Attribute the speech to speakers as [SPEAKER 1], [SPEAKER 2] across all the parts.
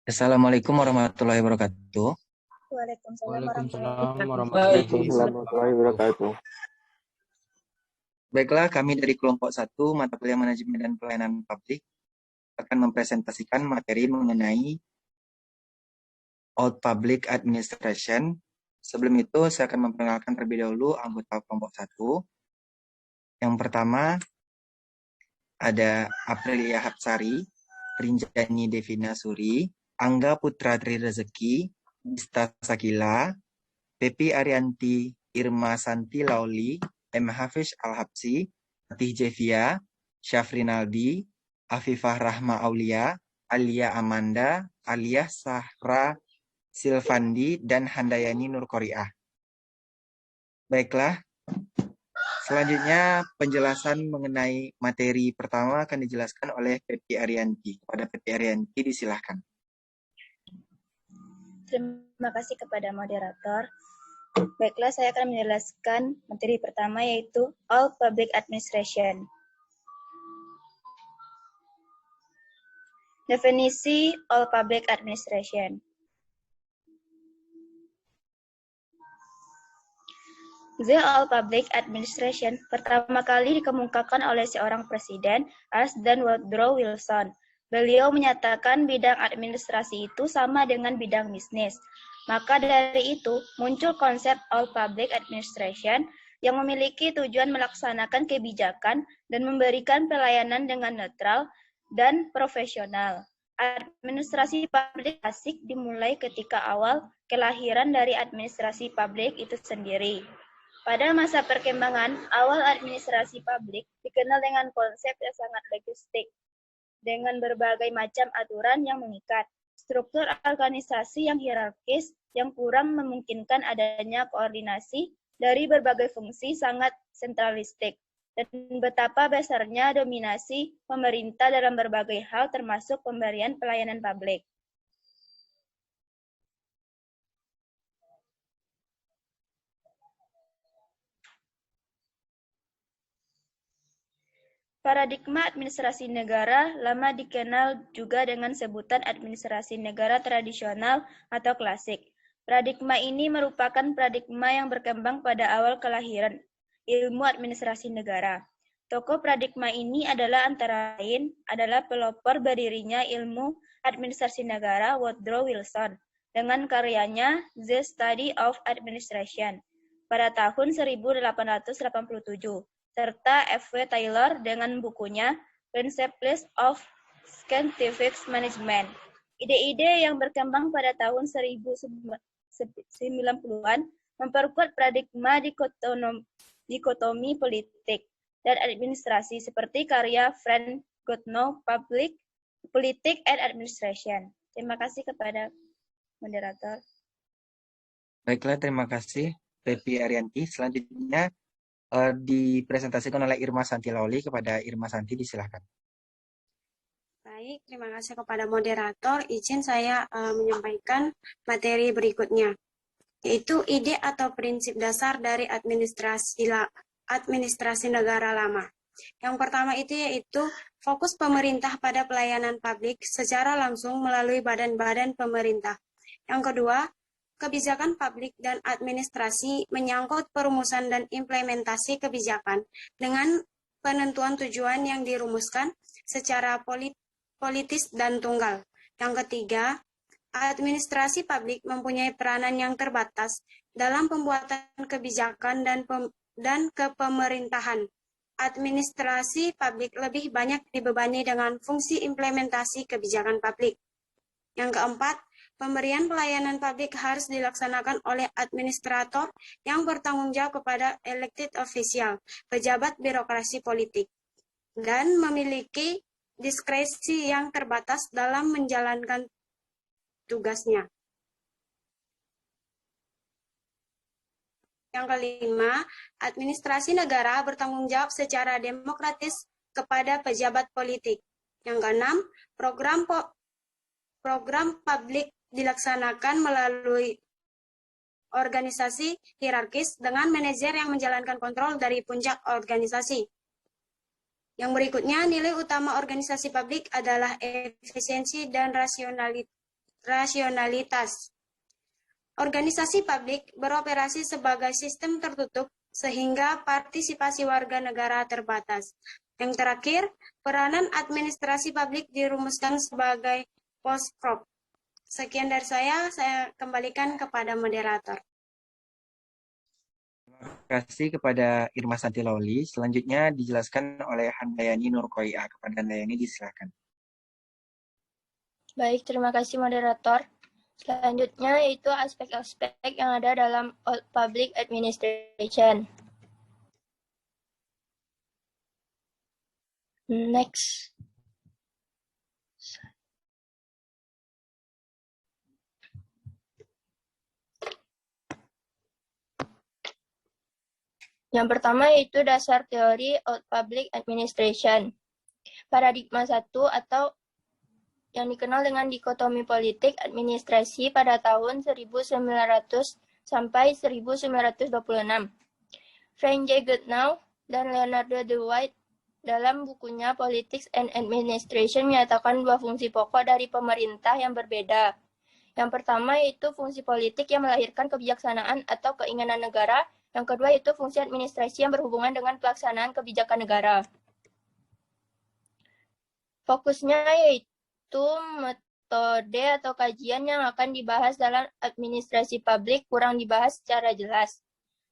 [SPEAKER 1] Assalamualaikum warahmatullahi wabarakatuh.
[SPEAKER 2] Waalaikumsalam
[SPEAKER 3] Waalaikumsalam
[SPEAKER 2] warahmatullahi
[SPEAKER 3] warahmatullahi
[SPEAKER 4] Warahmatullahi
[SPEAKER 3] wabarakatuh.
[SPEAKER 4] wabarakatuh.
[SPEAKER 1] Baiklah, kami dari kelompok 1 mata kuliah manajemen dan pelayanan publik akan mempresentasikan materi mengenai Old Public Administration. Sebelum itu, saya akan memperkenalkan terlebih dahulu anggota kelompok 1. Yang pertama, ada Aprilia Hapsari, Rinjani Devina Suri, Angga Putra Tri Rezeki, Dista Sakila, Pepi Arianti, Irma Santi Lauli, M. Hafiz Al-Habsi, Fatih Jevia, Syafrinaldi, Afifah Rahma Aulia, Alia Amanda, Alia Sahra Silvandi, dan Handayani Nur Qoriah. Baiklah, selanjutnya penjelasan mengenai materi pertama akan dijelaskan oleh Pepi Arianti. Kepada Pepi Arianti disilahkan.
[SPEAKER 2] Terima kasih kepada moderator. Baiklah, saya akan menjelaskan materi pertama yaitu All Public Administration. Definisi All Public Administration. The All Public Administration pertama kali dikemukakan oleh seorang presiden, Dan Woodrow Wilson. Beliau menyatakan bidang administrasi itu sama dengan bidang bisnis. Maka dari itu, muncul konsep All Public Administration yang memiliki tujuan melaksanakan kebijakan dan memberikan pelayanan dengan netral dan profesional. Administrasi publik asik dimulai ketika awal kelahiran dari administrasi publik itu sendiri. Pada masa perkembangan, awal administrasi publik dikenal dengan konsep yang sangat logistik, dengan berbagai macam aturan yang mengikat, struktur organisasi yang hierarkis yang kurang memungkinkan adanya koordinasi dari berbagai fungsi sangat sentralistik, dan betapa besarnya dominasi pemerintah dalam berbagai hal termasuk pemberian pelayanan publik. Paradigma administrasi negara lama dikenal juga dengan sebutan administrasi negara tradisional atau klasik. Paradigma ini merupakan paradigma yang berkembang pada awal kelahiran ilmu administrasi negara. Tokoh paradigma ini adalah antara lain adalah pelopor berdirinya ilmu administrasi negara Woodrow Wilson dengan karyanya The Study of Administration pada tahun 1887. Serta F.W. Taylor dengan bukunya Principles of Scientific Management. Ide-ide yang berkembang pada tahun 1990-an memperkuat paradigma dikotomi politik dan administrasi seperti karya Frank Goodnow, Politics and Administration. Terima kasih kepada moderator.
[SPEAKER 1] Baiklah, terima kasih Pepi Arianti. Selanjutnya dipresentasikan oleh Irma Santi Lauli. Kepada Irma Santi disilahkan.
[SPEAKER 5] Baik, terima kasih kepada moderator. Izin saya menyampaikan materi berikutnya, yaitu ide atau prinsip dasar dari administrasi negara lama. Yang pertama itu yaitu fokus pemerintah pada pelayanan publik secara langsung melalui badan-badan pemerintah. Yang kedua, kebijakan publik dan administrasi menyangkut perumusan dan implementasi kebijakan dengan penentuan tujuan yang dirumuskan secara politis dan tunggal. Yang ketiga, administrasi publik mempunyai peranan yang terbatas dalam pembuatan kebijakan dan kepemerintahan. Administrasi publik lebih banyak dibebani dengan fungsi implementasi kebijakan publik. Yang keempat, pemberian pelayanan publik harus dilaksanakan oleh administrator yang bertanggung jawab kepada elected official, pejabat birokrasi politik, dan memiliki diskresi yang terbatas dalam menjalankan tugasnya. Yang kelima, administrasi negara bertanggung jawab secara demokratis kepada pejabat politik. Yang keenam, program publik dilaksanakan melalui organisasi hierarkis dengan manajer yang menjalankan kontrol dari puncak organisasi. Yang berikutnya, nilai utama organisasi publik adalah efisiensi dan rasionalitas. Organisasi publik beroperasi sebagai sistem tertutup sehingga partisipasi warga negara terbatas. Yang terakhir, peranan administrasi publik dirumuskan sebagai post-prop. Sekian dari saya kembalikan kepada moderator.
[SPEAKER 1] Terima kasih kepada Irma Santi Lawli. Selanjutnya dijelaskan oleh Handayani Nurkoia. Kepada Handayani disilakan.
[SPEAKER 2] Baik, terima kasih moderator. Selanjutnya yaitu aspek-aspek yang ada dalam public administration. Next. Yang pertama yaitu dasar teori public administration. Paradigma 1 atau yang dikenal dengan dikotomi politik administrasi pada tahun 1900 sampai 1926. Frank J. Goodnow dan Leonardo Dwight dalam bukunya Politics and Administration menyatakan dua fungsi pokok dari pemerintah yang berbeda. Yang pertama yaitu fungsi politik yang melahirkan kebijaksanaan atau keinginan negara. Yang kedua yaitu fungsi administrasi yang berhubungan dengan pelaksanaan kebijakan negara. Fokusnya yaitu metode atau kajian yang akan dibahas dalam administrasi publik kurang dibahas secara jelas.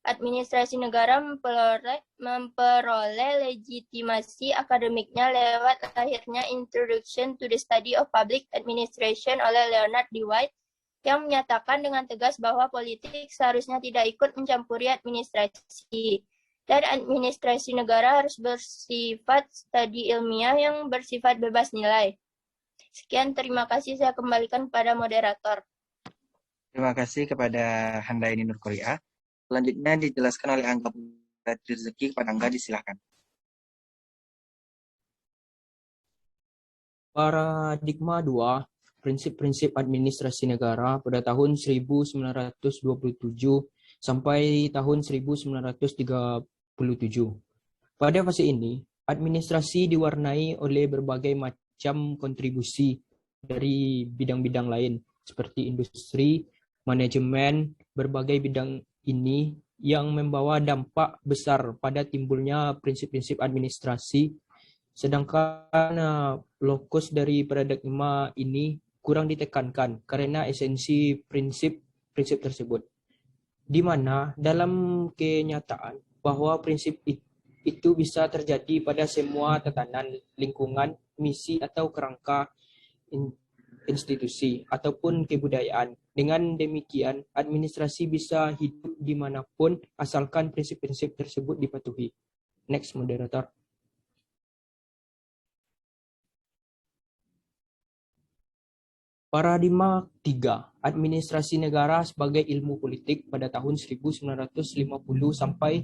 [SPEAKER 2] Administrasi negara memperoleh legitimasi akademiknya lewat lahirnya Introduction to the Study of Public Administration oleh Leonard Dwight yang menyatakan dengan tegas bahwa politik seharusnya tidak ikut mencampuri administrasi. Dan administrasi negara harus bersifat studi ilmiah yang bersifat bebas nilai. Sekian, terima kasih. Saya kembalikan kepada moderator.
[SPEAKER 1] Terima kasih kepada Handayani Nurkoia. Selanjutnya dijelaskan oleh Angga Rezeki. Kepada Angga disilakan.
[SPEAKER 3] Paradigma 2, prinsip-prinsip administrasi negara pada tahun 1927 sampai tahun 1937. Pada fase ini, administrasi diwarnai oleh berbagai macam kontribusi dari bidang-bidang lain seperti industri, manajemen, berbagai bidang ini yang membawa dampak besar pada timbulnya prinsip-prinsip administrasi, sedangkan lokus dari paradigma ini kurang ditekankan karena esensi prinsip-prinsip tersebut. Di mana dalam kenyataan bahwa prinsip itu bisa terjadi pada semua tatanan, lingkungan, misi atau kerangka institusi ataupun kebudayaan. Dengan demikian, administrasi bisa hidup dimanapun asalkan prinsip-prinsip tersebut dipatuhi. Next, moderator. Paradigma 3, administrasi negara sebagai ilmu politik pada tahun 1950 sampai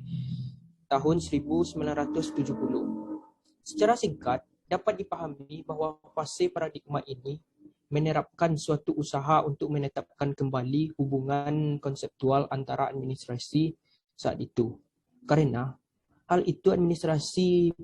[SPEAKER 3] tahun 1970. Secara singkat, dapat dipahami bahwa fase paradigma ini menerapkan suatu usaha untuk menetapkan kembali hubungan konseptual antara administrasi saat itu. Karena hal itu administrasi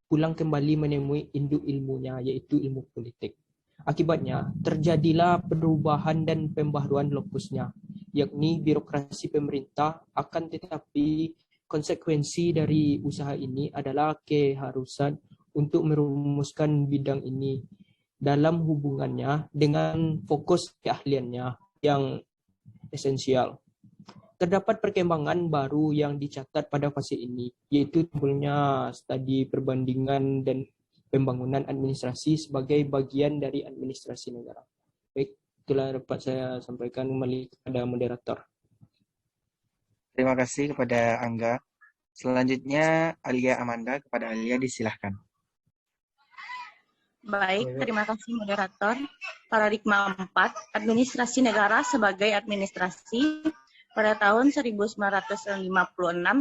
[SPEAKER 3] pulang kembali menemui induk ilmunya, yaitu ilmu politik. Akibatnya, terjadilah perubahan dan pembaharuan lokusnya, yakni birokrasi pemerintah, akan tetapi konsekuensi dari usaha ini adalah keharusan untuk merumuskan bidang ini dalam hubungannya dengan fokus keahliannya yang esensial. Terdapat perkembangan baru yang dicatat pada fase ini, yaitu timbulnya studi perbandingan dan pembangunan administrasi sebagai bagian dari administrasi negara. Baik, itulah dapat saya sampaikan kembali kepada moderator.
[SPEAKER 1] Terima kasih kepada Angga. Selanjutnya Alia Amanda. Kepada Alia disilahkan.
[SPEAKER 4] Baik, terima kasih moderator. Paradigma 4, administrasi negara sebagai administrasi pada tahun 1956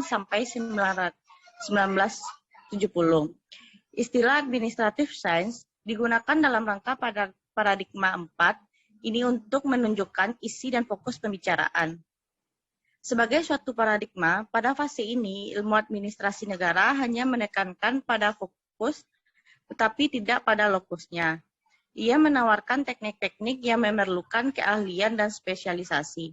[SPEAKER 4] sampai 1970. Istilah administrative science digunakan dalam rangka pada paradigma 4 ini untuk menunjukkan isi dan fokus pembicaraan. Sebagai suatu paradigma, pada fase ini ilmu administrasi negara hanya menekankan pada fokus tetapi tidak pada lokusnya. Ia menawarkan teknik-teknik yang memerlukan keahlian dan spesialisasi.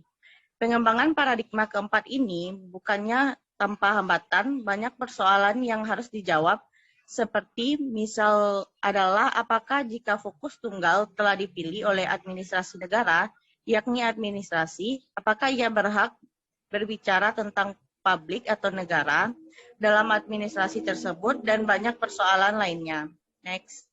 [SPEAKER 4] Pengembangan paradigma keempat ini bukannya tanpa hambatan, banyak persoalan yang harus dijawab, seperti misal adalah apakah jika fokus tunggal telah dipilih oleh administrasi negara, yakni administrasi, apakah ia berhak berbicara tentang publik atau negara dalam administrasi tersebut, dan banyak persoalan lainnya. Next.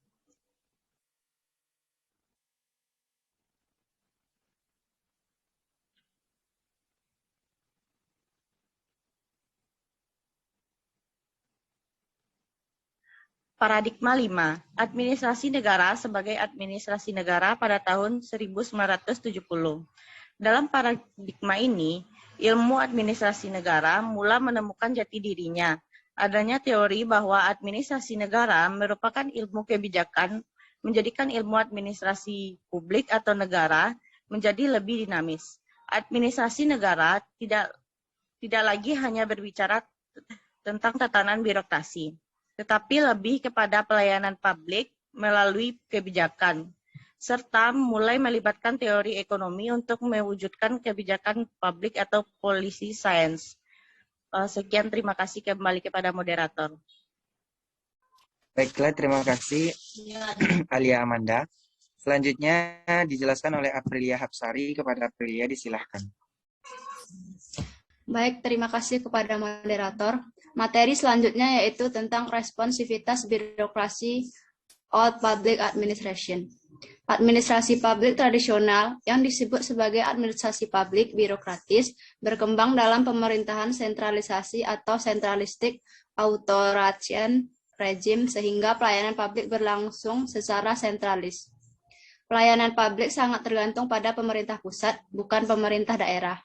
[SPEAKER 4] Paradigma 5. Administrasi negara sebagai administrasi negara pada tahun 1970. Dalam paradigma ini, ilmu administrasi negara mula menemukan jati dirinya. Adanya teori bahwa administrasi negara merupakan ilmu kebijakan, menjadikan ilmu administrasi publik atau negara menjadi lebih dinamis. Administrasi negara tidak lagi hanya berbicara tentang tatanan birokrasi, tetapi lebih kepada pelayanan publik melalui kebijakan, serta mulai melibatkan teori ekonomi untuk mewujudkan kebijakan publik atau policy science. Sekian, terima kasih, kembali kepada moderator.
[SPEAKER 1] Baiklah, terima kasih Alia Amanda. Selanjutnya dijelaskan oleh Aprilia Hapsari. Kepada Aprilia disilahkan.
[SPEAKER 6] Baik, terima kasih kepada moderator. Materi selanjutnya yaitu tentang responsivitas birokrasi Old Public Administration. Administrasi publik tradisional yang disebut sebagai administrasi publik birokratis berkembang dalam pemerintahan sentralisasi atau sentralistik authoritarian regime sehingga pelayanan publik berlangsung secara sentralis. Pelayanan publik sangat tergantung pada pemerintah pusat, bukan pemerintah daerah.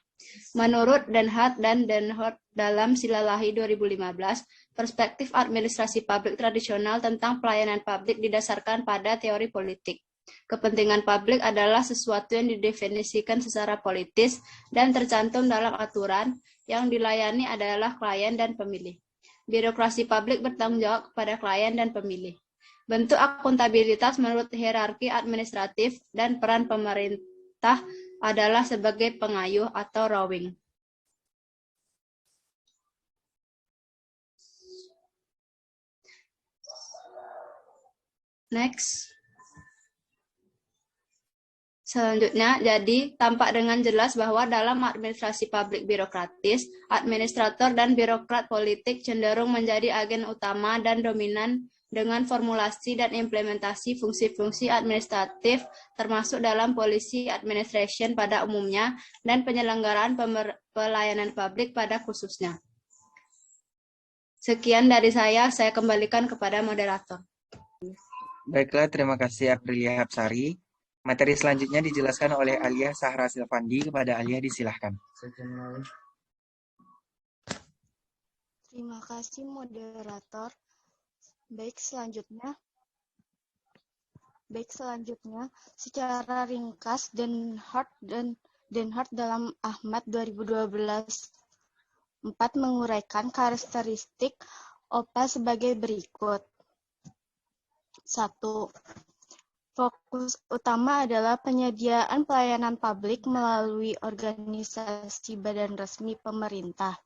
[SPEAKER 6] Menurut Denhart dan Denhart dalam Silalahi 2015, perspektif administrasi publik tradisional tentang pelayanan publik didasarkan pada teori politik. Kepentingan publik adalah sesuatu yang didefinisikan secara politis dan tercantum dalam aturan, yang dilayani adalah klien dan pemilih. Birokrasi publik bertanggung jawab kepada klien dan pemilih. Bentuk akuntabilitas menurut hierarki administratif dan peran pemerintah adalah sebagai pengayuh atau rowing. Next. Selanjutnya, jadi tampak dengan jelas bahwa dalam administrasi publik birokratis, administrator dan birokrat politik cenderung menjadi agen utama dan dominan dengan formulasi dan implementasi fungsi-fungsi administratif termasuk dalam policy administration pada umumnya dan penyelenggaraan pelayanan publik pada khususnya. Sekian dari saya kembalikan kepada moderator.
[SPEAKER 1] Baiklah, terima kasih Aprilia Hapsari. Materi selanjutnya dijelaskan oleh Alia Sahra Silvandi. Kepada Alia disilahkan.
[SPEAKER 7] Terima kasih moderator. Baik selanjutnya secara ringkas Denhart dalam Ahmad 2012 menguraikan karakteristik OPA sebagai berikut. 1. Fokus utama adalah penyediaan pelayanan publik melalui organisasi badan resmi pemerintah.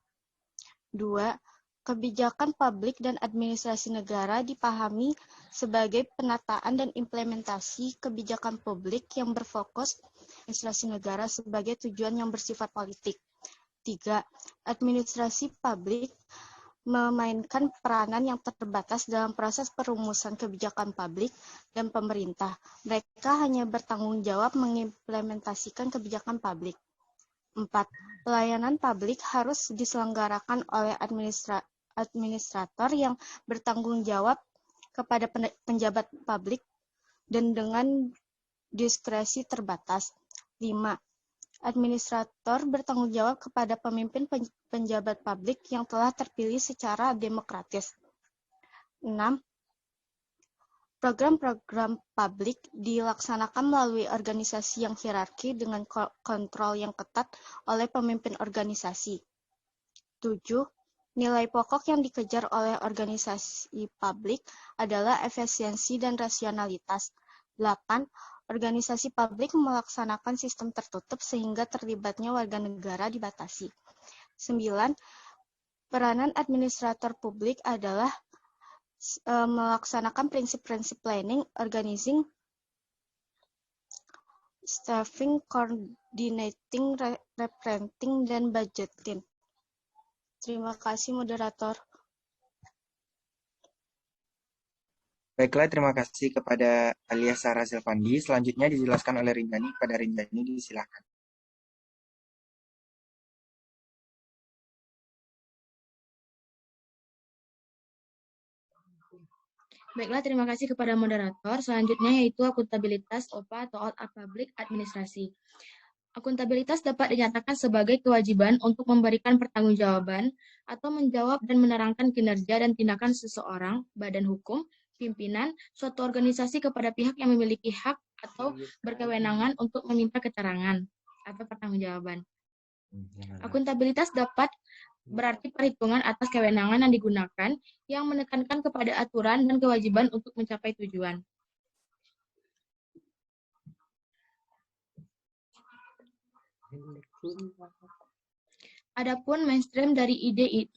[SPEAKER 7] 2. Kebijakan publik dan administrasi negara dipahami sebagai penataan dan implementasi kebijakan publik yang berfokus administrasi negara sebagai tujuan yang bersifat politik. 3. Administrasi publik memainkan peranan yang terbatas dalam proses perumusan kebijakan publik dan pemerintah. Mereka hanya bertanggung jawab mengimplementasikan kebijakan publik. 4. Pelayanan publik harus diselenggarakan oleh administrator yang bertanggung jawab kepada penjabat publik dan dengan diskresi terbatas. 5. Administrator bertanggung jawab kepada pemimpin penjabat publik yang telah terpilih secara demokratis. 6. Program-program publik dilaksanakan melalui organisasi yang hierarki dengan kontrol yang ketat oleh pemimpin organisasi. 7. Nilai pokok yang dikejar oleh organisasi publik adalah efisiensi dan rasionalitas. 8. Organisasi publik melaksanakan sistem tertutup sehingga terlibatnya warga negara dibatasi. 9. Peranan administrator publik adalah melaksanakan prinsip-prinsip planning, organizing, staffing, coordinating, representing, dan budgeting. Terima kasih, moderator.
[SPEAKER 1] Baiklah, terima kasih kepada Alia Sarah Silvandi. Selanjutnya dijelaskan oleh Rinjani. Kepada Rinjani, disilakan.
[SPEAKER 8] Baiklah, terima kasih kepada moderator. Selanjutnya yaitu akuntabilitas OPA atau Oath of Public Administration. Akuntabilitas dapat dinyatakan sebagai kewajiban untuk memberikan pertanggungjawaban atau menjawab dan menerangkan kinerja dan tindakan seseorang, badan hukum, pimpinan, suatu organisasi kepada pihak yang memiliki hak atau berkewenangan untuk meminta keterangan atau pertanggungjawaban. Akuntabilitas dapat berarti perhitungan atas kewenangan yang digunakan yang menekankan kepada aturan dan kewajiban untuk mencapai tujuan. Adapun mainstream dari ide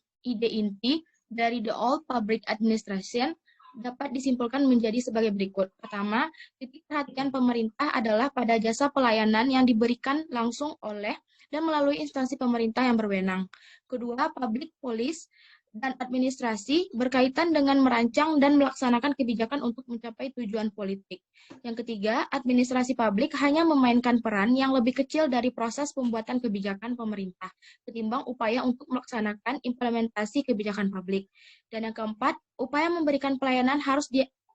[SPEAKER 8] inti dari The Old Public Administration dapat disimpulkan menjadi sebagai berikut. Pertama, titik perhatian pemerintah adalah pada jasa pelayanan yang diberikan langsung oleh dan melalui instansi pemerintah yang berwenang. Kedua, public policy dan administrasi berkaitan dengan merancang dan melaksanakan kebijakan untuk mencapai tujuan politik. Yang ketiga, administrasi publik hanya memainkan peran yang lebih kecil dari proses pembuatan kebijakan pemerintah, ketimbang upaya untuk melaksanakan implementasi kebijakan publik. Dan yang keempat, upaya memberikan pelayanan harus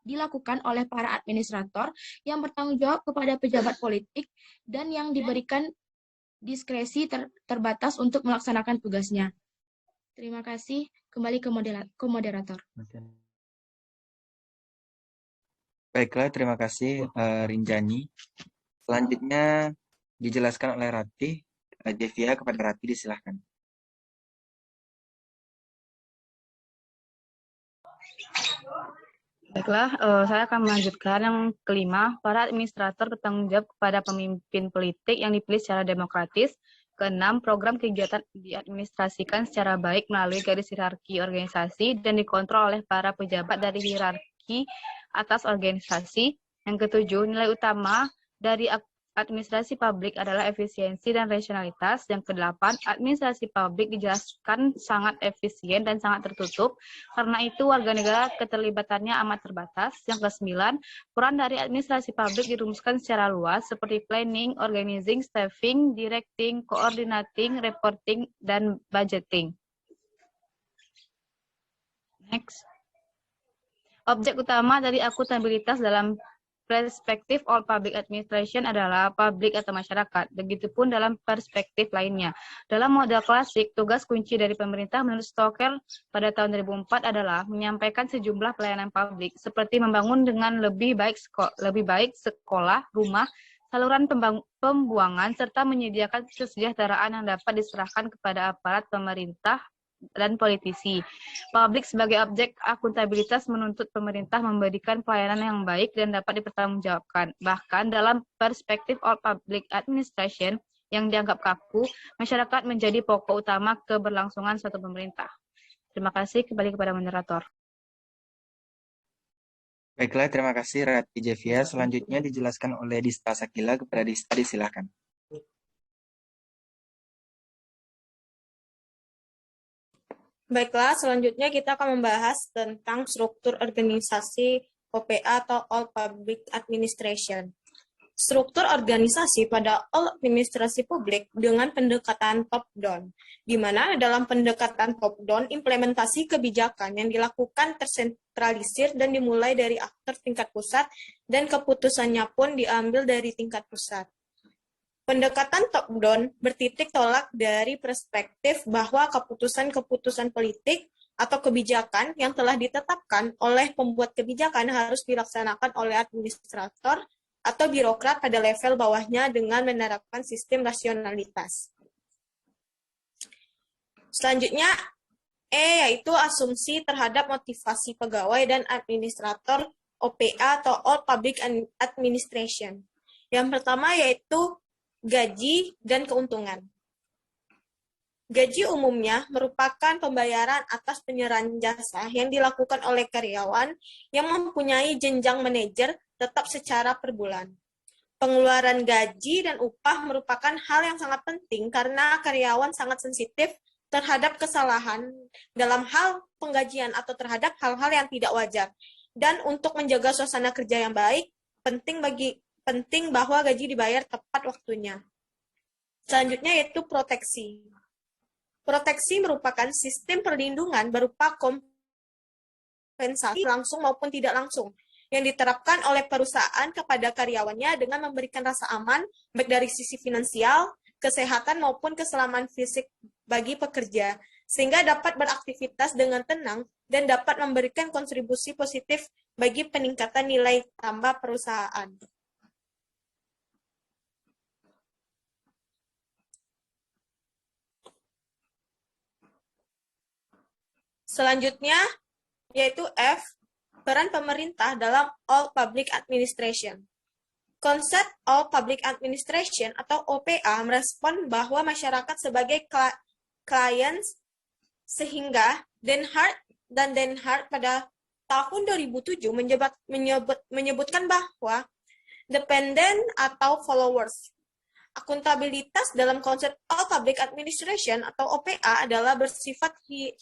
[SPEAKER 8] dilakukan oleh para administrator yang bertanggung jawab kepada pejabat politik dan yang diberikan diskresi terbatas untuk melaksanakan tugasnya. Terima kasih. Kembali ke moderator.
[SPEAKER 1] Baiklah, terima kasih Rinjani. Selanjutnya dijelaskan oleh Ratih. Devia, kepada Ratih disilahkan.
[SPEAKER 4] Baiklah, saya akan melanjutkan yang kelima, para administrator bertanggung jawab kepada pemimpin politik yang dipilih secara demokratis. Keenam, program kegiatan diadministrasikan secara baik melalui garis hierarki organisasi dan dikontrol oleh para pejabat dari hierarki atas organisasi. Yang ketujuh, nilai utama dari administrasi publik adalah efisiensi dan rasionalitas. Yang kedelapan, administrasi publik dijelaskan sangat efisien dan sangat tertutup. Karena itu, warga negara keterlibatannya amat terbatas. Yang kesembilan, peran dari administrasi publik dirumuskan secara luas seperti planning, organizing, staffing, directing, coordinating, reporting, dan budgeting. Next. Objek utama dari akuntabilitas dalam perspektif all public administration adalah publik atau masyarakat. Begitupun dalam perspektif lainnya. Dalam model klasik, tugas kunci dari pemerintah menurut Stoker pada tahun 2004 adalah menyampaikan sejumlah pelayanan publik seperti membangun dengan lebih baik sekolah, rumah, saluran pembuangan, serta menyediakan kesejahteraan yang dapat diserahkan kepada aparat pemerintah dan politisi. Publik sebagai objek akuntabilitas menuntut pemerintah memberikan pelayanan yang baik dan dapat dipertanggungjawabkan. Bahkan dalam perspektif all public administration yang dianggap kaku, masyarakat menjadi pokok utama keberlangsungan suatu pemerintah. Terima kasih, kembali kepada moderator.
[SPEAKER 1] Baiklah, terima kasih Ratih Devia. Selanjutnya dijelaskan oleh Dista Sakila. Kepada Dista disilakan.
[SPEAKER 5] Baiklah, selanjutnya kita akan membahas tentang struktur organisasi OPA atau All Public Administration. Struktur organisasi pada all administrasi publik dengan pendekatan top-down, di mana dalam pendekatan top-down, implementasi kebijakan yang dilakukan tersentralisir dan dimulai dari aktor tingkat pusat dan keputusannya pun diambil dari tingkat pusat. Pendekatan top-down bertitik tolak dari perspektif bahwa keputusan-keputusan politik atau kebijakan yang telah ditetapkan oleh pembuat kebijakan harus dilaksanakan oleh administrator atau birokrat pada level bawahnya dengan menerapkan sistem rasionalitas. Selanjutnya, yaitu asumsi terhadap motivasi pegawai dan administrator
[SPEAKER 9] OPA atau All Public Administration. Yang pertama yaitu gaji dan keuntungan. Gaji umumnya merupakan pembayaran atas penyerahan jasa yang dilakukan oleh karyawan yang mempunyai jenjang manajer tetap secara per bulan. Pengeluaran gaji dan upah merupakan hal yang sangat penting karena karyawan sangat sensitif terhadap kesalahan dalam hal penggajian atau terhadap hal-hal yang tidak wajar. Dan untuk menjaga suasana kerja yang baik, penting bahwa gaji dibayar tepat waktunya. Selanjutnya yaitu proteksi. Proteksi merupakan sistem perlindungan berupa kompensasi langsung maupun tidak langsung yang diterapkan oleh perusahaan kepada karyawannya dengan memberikan rasa aman baik dari sisi finansial, kesehatan maupun keselamatan fisik bagi pekerja, sehingga dapat beraktivitas dengan tenang dan dapat memberikan kontribusi positif bagi peningkatan nilai tambah perusahaan. Selanjutnya, yaitu F, peran pemerintah dalam All Public Administration. Konsep All Public Administration atau OPA merespon bahwa masyarakat sebagai clients, sehingga Den Haag pada tahun 2007 menyebutkan bahwa dependent atau followers. Akuntabilitas dalam konsep All Public Administration atau OPA adalah bersifat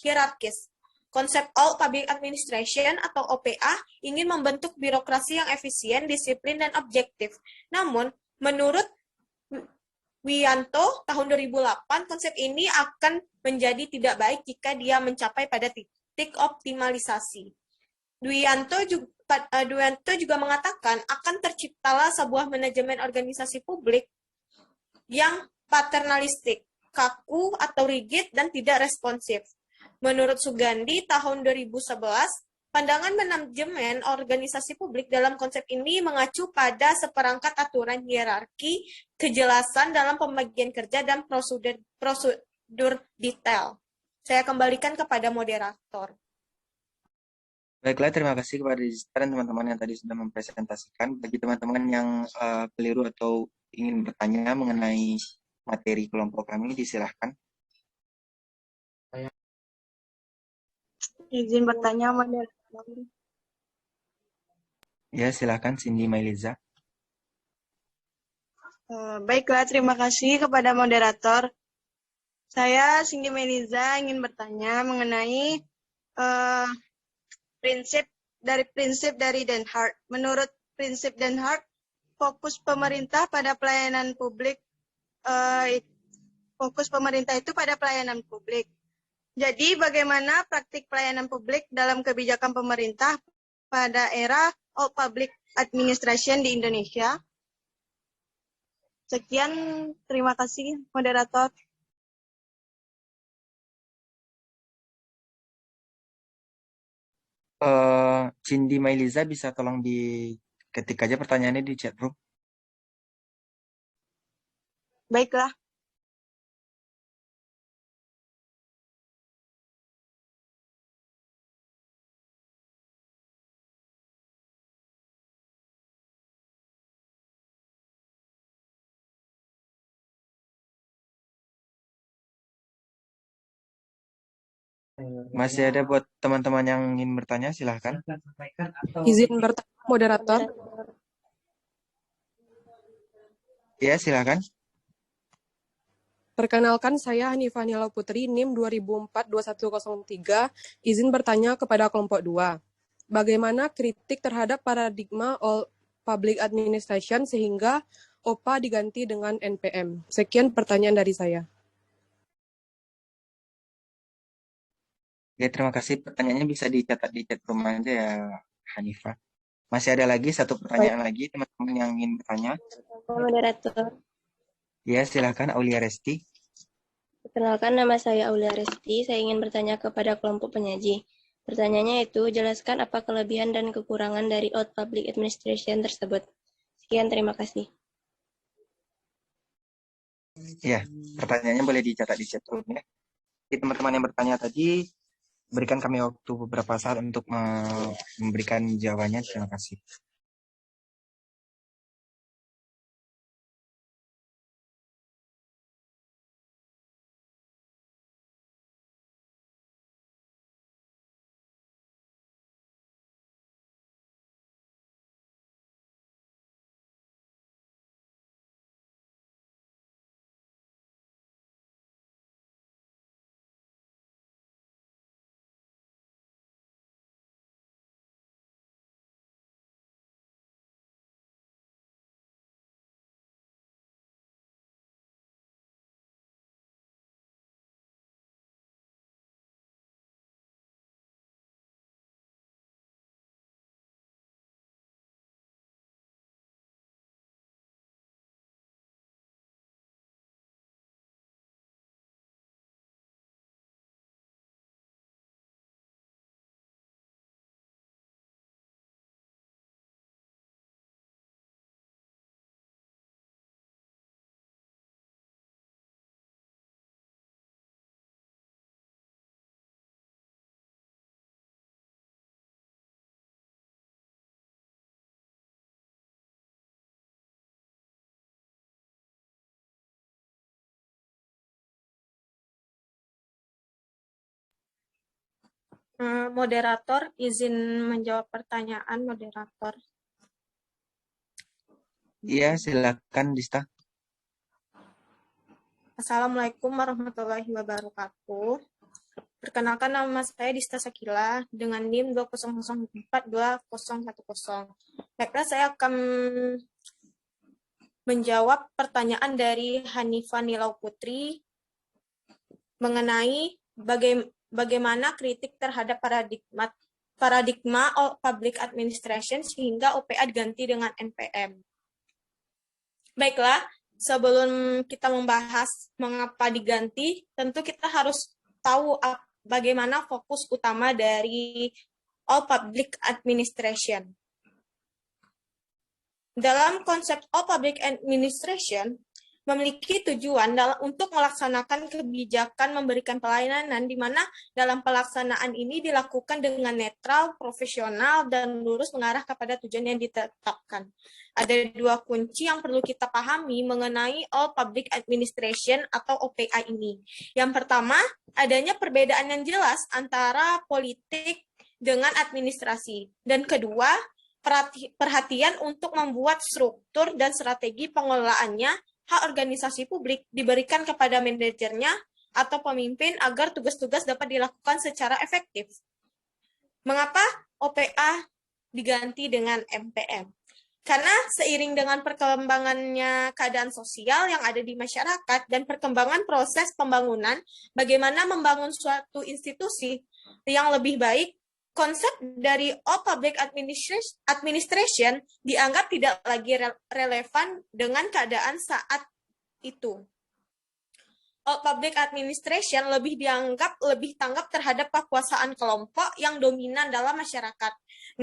[SPEAKER 9] hierarkis. Konsep All Public Administration atau OPA ingin membentuk birokrasi yang efisien, disiplin, dan objektif. Namun, menurut Wianto tahun 2008, konsep ini akan menjadi tidak baik jika dia mencapai pada titik optimalisasi. Dwianto juga mengatakan akan terciptalah sebuah manajemen organisasi publik yang paternalistik, kaku atau rigid, dan tidak responsif. Menurut Sugandi tahun 2011, pandangan manajemen organisasi publik dalam konsep ini mengacu pada seperangkat aturan hierarki, kejelasan dalam pembagian kerja, dan prosedur detail. Saya kembalikan kepada moderator.
[SPEAKER 1] Baiklah, terima kasih kepada Rizka dan teman-teman yang tadi sudah mempresentasikan. Bagi teman-teman yang keliru atau ingin bertanya mengenai materi kelompok kami, disilahkan.
[SPEAKER 10] Izin bertanya, moderator.
[SPEAKER 1] Ya, silakan Cindy Mailiza.
[SPEAKER 10] Baiklah, terima kasih kepada moderator. Saya, Cindy Mailiza, ingin bertanya mengenai prinsip dari Den Haag. Menurut prinsip Den Haag, fokus pemerintah itu pada pelayanan publik. Jadi bagaimana praktik pelayanan publik dalam kebijakan pemerintah pada era All Public Administration di Indonesia? Sekian, terima kasih moderator.
[SPEAKER 1] Cindy Mailiza bisa tolong diketik aja pertanyaannya di chat room.
[SPEAKER 10] Baiklah.
[SPEAKER 1] Masih ada buat teman-teman yang ingin bertanya, silahkan.
[SPEAKER 11] Izin bertanya, moderator.
[SPEAKER 1] Ya, silahkan.
[SPEAKER 11] Perkenalkan, saya Hanifah Nila Putri, NIM 2004-2103. Izin bertanya kepada kelompok 2. Bagaimana kritik terhadap paradigma All Public Administration sehingga OPA diganti dengan NPM? Sekian pertanyaan dari saya.
[SPEAKER 1] Ya, terima kasih. Pertanyaannya bisa dicatat di chat room aja ya, Hanifah. Masih ada lagi satu pertanyaan lagi, teman-teman yang ingin bertanya.
[SPEAKER 12] Moderator.
[SPEAKER 1] Ya, silakan Aulia Resti.
[SPEAKER 12] Perkenalkan, nama saya Aulia Resti. Saya ingin bertanya kepada kelompok penyaji. Pertanyaannya itu, jelaskan apa kelebihan dan kekurangan dari All Public Administration tersebut. Sekian, terima kasih.
[SPEAKER 1] Ya, pertanyaannya boleh dicatat di chat room ya. Jadi teman-teman yang bertanya tadi, berikan kami waktu beberapa saat untuk memberikan jawabannya. Terima kasih.
[SPEAKER 9] Moderator, izin menjawab pertanyaan moderator.
[SPEAKER 1] Iya, silakan Dista.
[SPEAKER 9] Assalamualaikum warahmatullahi wabarakatuh. Perkenalkan, nama saya Dista Sakila dengan NIM 200421010. Baiklah, saya akan menjawab pertanyaan dari Hanifah Nilau Putri mengenai bagaimana kritik terhadap paradigma public administration sehingga OPA diganti dengan NPM. Baiklah, sebelum kita membahas mengapa diganti, tentu kita harus tahu bagaimana fokus utama dari all public administration. Dalam konsep all public administration, memiliki tujuan untuk melaksanakan kebijakan memberikan pelayanan di mana dalam pelaksanaan ini dilakukan dengan netral, profesional, dan lurus mengarah kepada tujuan yang ditetapkan. Ada dua kunci yang perlu kita pahami mengenai all public administration atau OPA ini. Yang pertama, adanya perbedaan yang jelas antara politik dengan administrasi. Dan kedua, perhatian untuk membuat struktur dan strategi pengelolaannya hak organisasi publik diberikan kepada manajernya atau pemimpin agar tugas-tugas dapat dilakukan secara efektif. Mengapa OPA diganti dengan MPM? Karena seiring dengan perkembangannya keadaan sosial yang ada di masyarakat dan perkembangan proses pembangunan, bagaimana membangun suatu institusi yang lebih baik, konsep dari all public administration dianggap tidak lagi relevan dengan keadaan saat itu. All public administration dianggap lebih tanggap terhadap kekuasaan kelompok yang dominan dalam masyarakat,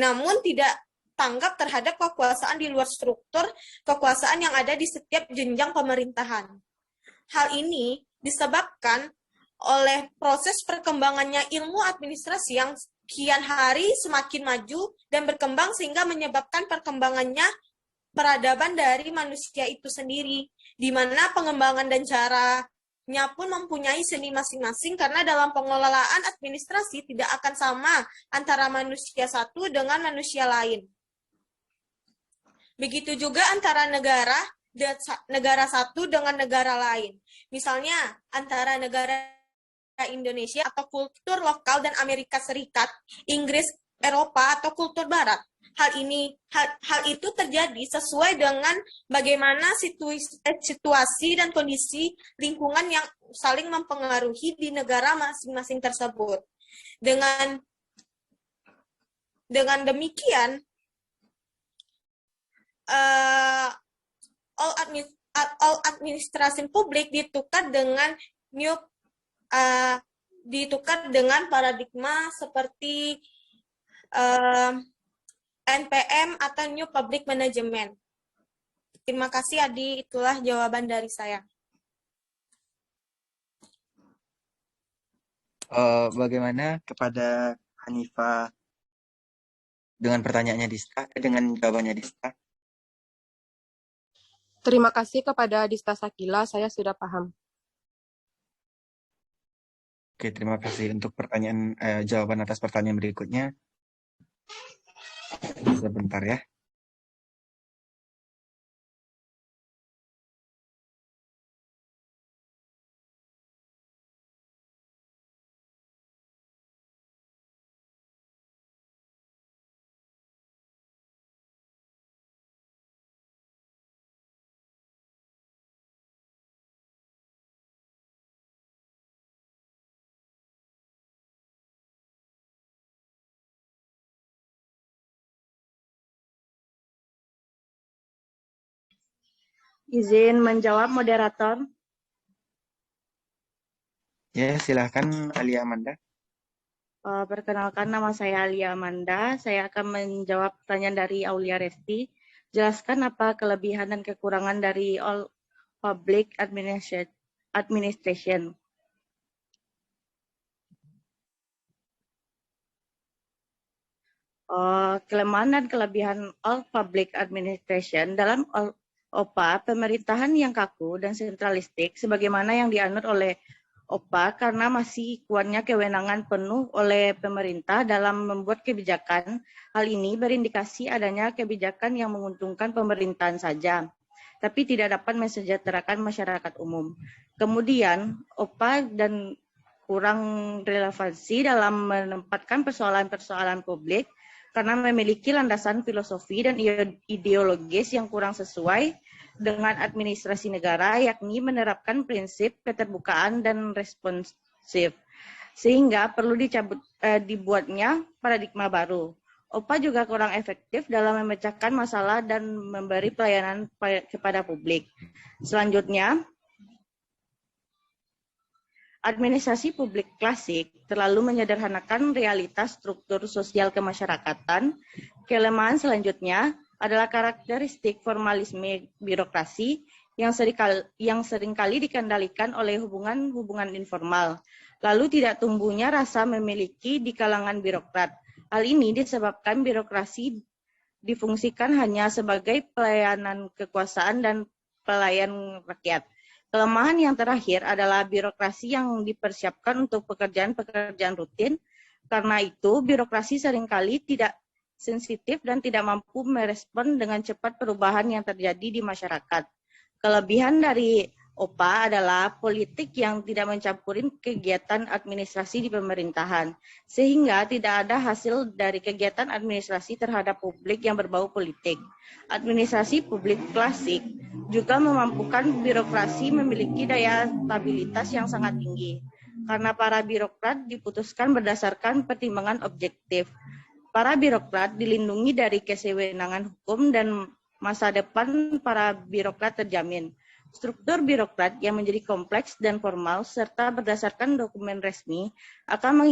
[SPEAKER 9] namun tidak tanggap terhadap kekuasaan di luar struktur kekuasaan yang ada di setiap jenjang pemerintahan. Hal ini disebabkan oleh proses perkembangannya ilmu administrasi yang kian hari semakin maju dan berkembang sehingga menyebabkan perkembangannya peradaban dari manusia itu sendiri, di mana pengembangan dan caranya pun mempunyai seni masing-masing karena dalam pengelolaan administrasi tidak akan sama antara manusia satu dengan manusia lain. Begitu juga antara negara satu dengan negara lain. Misalnya antara negara Indonesia atau kultur lokal dan Amerika Serikat, Inggris, Eropa atau kultur Barat. Hal itu terjadi sesuai dengan bagaimana situasi dan kondisi lingkungan yang saling mempengaruhi di negara masing-masing tersebut. Dengan demikian, all administrasi publik ditukar dengan paradigma seperti NPM atau New Public Management. Terima kasih Adi, itulah jawaban dari saya.
[SPEAKER 1] Bagaimana kepada Hanifa dengan pertanyaannya Dista, dengan jawabannya Dista?
[SPEAKER 11] Terima kasih kepada Dista Sakila, saya sudah paham.
[SPEAKER 1] Oke, terima kasih untuk jawaban atas pertanyaan berikutnya. Sebentar ya.
[SPEAKER 4] Izin menjawab moderator.
[SPEAKER 1] Ya, silahkan Alia Amanda.
[SPEAKER 4] Perkenalkan, nama saya Alia Amanda. Saya akan menjawab pertanyaan dari Aulia Resti. Jelaskan apa kelebihan dan kekurangan dari All Public Administration. Kelemahan dan kelebihan All Public Administration dalam OPA, pemerintahan yang kaku dan sentralistik sebagaimana yang dianut oleh OPA karena masih kuatnya kewenangan penuh oleh pemerintah dalam membuat kebijakan. Hal ini berindikasi adanya kebijakan yang menguntungkan pemerintahan saja, tapi tidak dapat mensejahterakan masyarakat umum. Kemudian, OPA dan kurang relevansi dalam menempatkan persoalan-persoalan publik karena memiliki landasan filosofi dan ideologis yang kurang sesuai dengan administrasi negara, yakni menerapkan prinsip keterbukaan dan responsif, sehingga perlu dibuatnya paradigma baru. OPA juga kurang efektif dalam memecahkan masalah dan memberi pelayanan kepada publik. Selanjutnya, administrasi publik klasik terlalu menyederhanakan realitas struktur sosial kemasyarakatan. Kelemahan selanjutnya adalah karakteristik formalisme birokrasi yang seringkali dikendalikan oleh hubungan-hubungan informal, lalu tidak tumbuhnya rasa memiliki di kalangan birokrat. Hal ini disebabkan birokrasi difungsikan hanya sebagai pelayanan kekuasaan dan pelayan rakyat. Kelemahan yang terakhir adalah birokrasi yang dipersiapkan untuk pekerjaan-pekerjaan rutin. Karena itu, birokrasi seringkali tidak sensitif dan tidak mampu merespon dengan cepat perubahan yang terjadi di masyarakat. Kelebihan dari OPA adalah politik yang tidak mencampuri kegiatan administrasi di pemerintahan, sehingga tidak ada hasil dari kegiatan administrasi terhadap publik yang berbau politik. Administrasi publik klasik juga memampukan birokrasi memiliki daya stabilitas yang sangat tinggi, karena para birokrat diputuskan berdasarkan pertimbangan objektif. Para birokrat dilindungi dari kesewenangan hukum dan masa depan para birokrat terjamin. Struktur birokrat yang menjadi kompleks dan formal serta berdasarkan dokumen resmi akan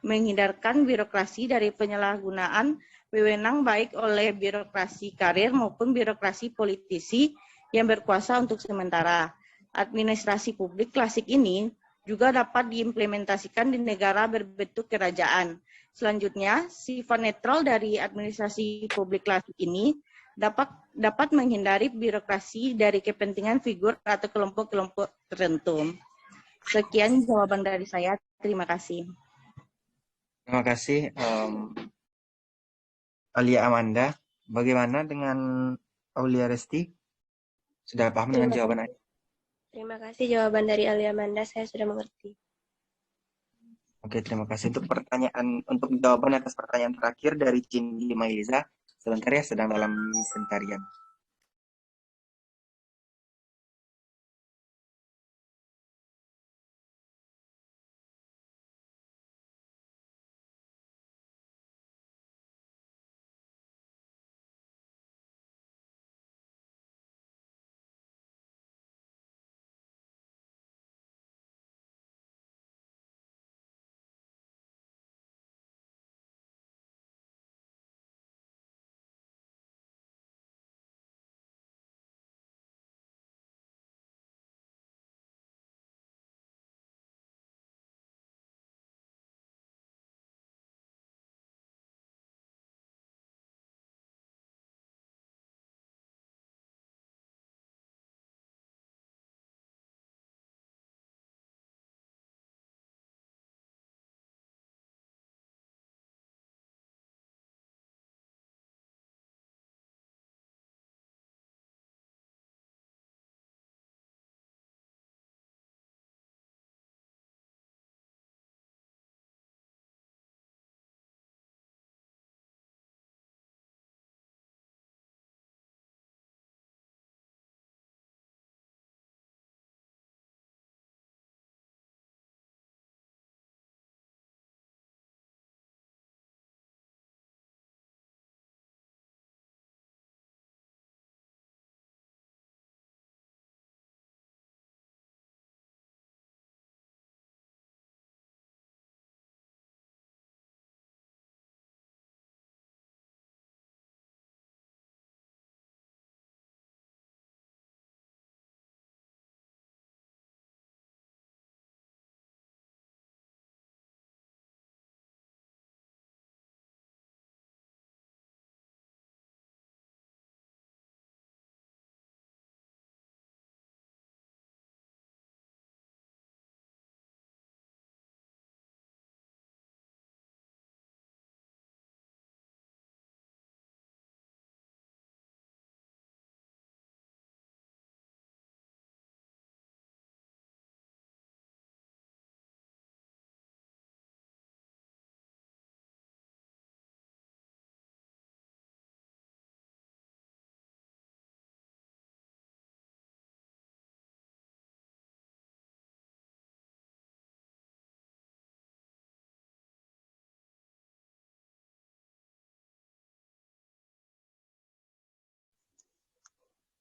[SPEAKER 4] menghindarkan birokrasi dari penyalahgunaan wewenang baik oleh birokrasi karir maupun birokrasi politisi yang berkuasa untuk sementara. Administrasi publik klasik ini juga dapat diimplementasikan di negara berbentuk kerajaan. Selanjutnya, sifat netral dari administrasi publik klasik ini dapat menghindari birokrasi dari kepentingan figur atau kelompok-kelompok tertentu. Sekian jawaban dari saya. Terima kasih.
[SPEAKER 1] Terima kasih Alia Amanda. Bagaimana dengan Aulia Resti? Sudah paham dengan jawaban Anda?
[SPEAKER 12] Terima kasih jawaban dari Alia Amanda, saya sudah mengerti.
[SPEAKER 1] Oke, terima kasih untuk jawaban atas pertanyaan terakhir dari Cindy Maiza. Sebentar ya, sedang dalam pencarian.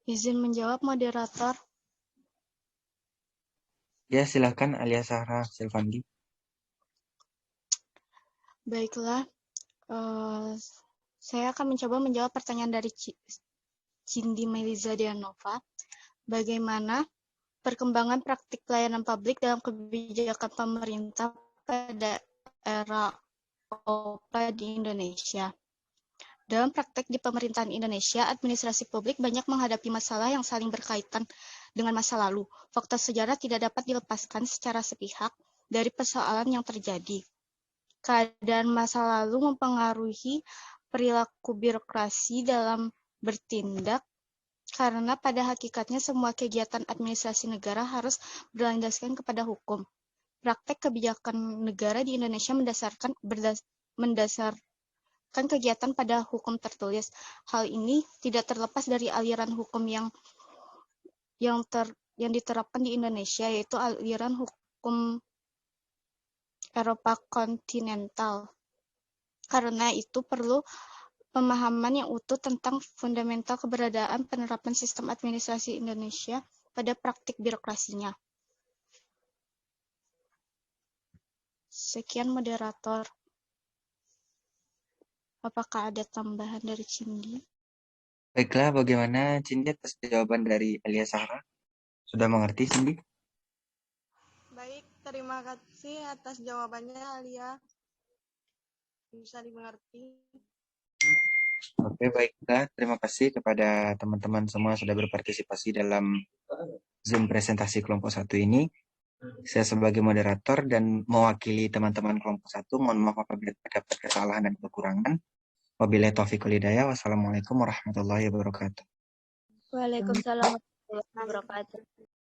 [SPEAKER 7] Izin menjawab, moderator.
[SPEAKER 1] Ya, silakan Alia Sahra Silvandi.
[SPEAKER 7] Baiklah, saya akan mencoba menjawab pertanyaan dari Cindy Meliza Dianova. Bagaimana perkembangan praktik pelayanan publik dalam kebijakan pemerintah pada era OPA di Indonesia? Dalam praktek di pemerintahan Indonesia, administrasi publik banyak menghadapi masalah yang saling berkaitan dengan masa lalu. Fakta sejarah tidak dapat dilepaskan secara sepihak dari persoalan yang terjadi. Keadaan masa lalu mempengaruhi perilaku birokrasi dalam bertindak, karena pada hakikatnya semua kegiatan administrasi negara harus berlandaskan kepada hukum. Praktek kebijakan negara di Indonesia mendasarkan kegiatan pada hukum tertulis. Hal ini tidak terlepas dari aliran hukum yang diterapkan di Indonesia, yaitu aliran hukum Eropa kontinental. Karena itu perlu pemahaman yang utuh tentang fundamental keberadaan penerapan sistem administrasi Indonesia pada praktik birokrasinya. Sekian, moderator. Apakah ada tambahan dari Cindy?
[SPEAKER 1] Baiklah, bagaimana Cindy atas jawaban dari Alia Sahra? Sudah mengerti, Cindy?
[SPEAKER 10] Baik, terima kasih atas jawabannya, Alia. Bisa dimengerti.
[SPEAKER 1] Oke, baiklah. Terima kasih kepada teman-teman semua sudah berpartisipasi dalam Zoom presentasi kelompok 1 ini. Saya sebagai moderator dan mewakili teman-teman kelompok 1, mohon maaf apabila terdapat kesalahan dan kekurangan. Wabillahi taufiq wal hidayah. Wassalamualaikum warahmatullahi wabarakatuh.
[SPEAKER 12] Waalaikumsalam warahmatullahi wabarakatuh.